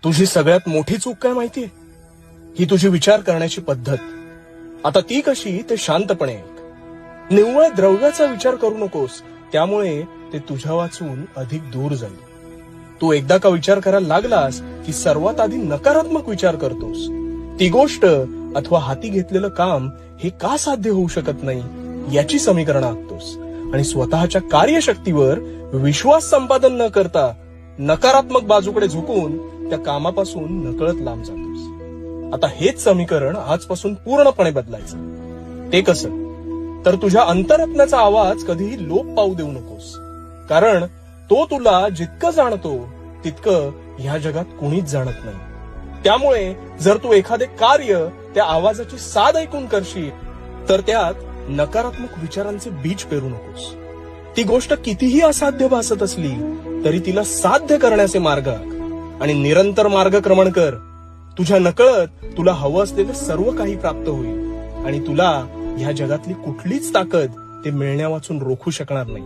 तुझी सगळ्यात मोठी चूक काय माहितीये? ही तुझी विचार करण्याची पद्धत. आता ती कशी ते शांतपणे ऐक. निव्वळ द्रव्याचा विचार करू नकोस, त्यामुळे ते तुझ्या वाचून अधिक दूर जाईल. तू एकदा का विचार करायला लागलास की सर्वात आधी नकारात्मक विचार करतोस. ती गोष्ट अथवा हाती घेतलेलं काम हे का साध्य होऊ शकत नाही याची समीकरणं आखतोस आणि स्वतःच्या कार्यशक्तीवर विश्वास संपादन न करता नकारात्मक बाजूकडे झुकून त्या कामापासून नकळत लांब जातोस. आता हेच समीकरण आजपासून पूर्णपणे बदलायचं. ते कसं? तर तुझ्या अंतरात्म्याचा आवाज कधीही लोप पावू देऊ नकोस, कारण तो तुला जितकं जाणतो तितकं ह्या जगात कुणीच जाणत नाही. त्यामुळे जर तू एखादे कार्य त्या आवाजाची साद ऐकून करशील तर त्यात नकारात्मक विचारांचे बीज पेरू नकोस. ती गोष्ट कितीही असाध्य भासत असली तरी तिला साध्य करण्याचे मार्ग आख आणि निरंतर मार्गक्रमण कर. तुझ्या नकळत तुला हवं असलेलं सर्व काही प्राप्त होईल आणि तुला ह्या जगातली कुठलीच ताकद ते मिळण्या वाचून रोखू शकणार नाही.